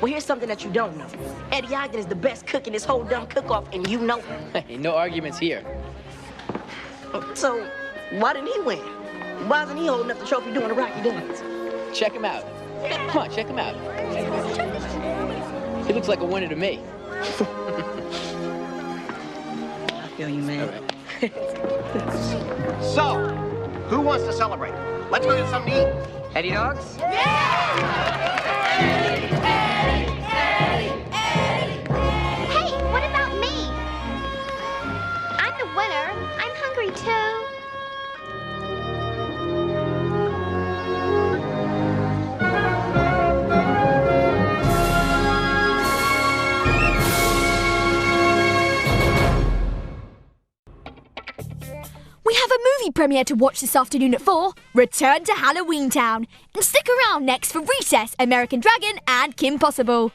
Well, here's something that you don't know. Eddie Ogden is the best cook in this whole dumb cook-off, and you know it. Hey, no arguments here. So, why didn't he win? Why isn't he holding up the trophy doing the Rocky dance? Check him out. Come on, check him out. He looks like a winner to me. I feel you, man. All right. So, who wants to celebrate? Let's go get something to eat. Eddie Dogs? Hey, what about me? I'm the winner. I'm hungry too. We have a movie premiere to watch this afternoon at 4, Return to Halloween Town. And stick around next for Recess, American Dragon and Kim Possible.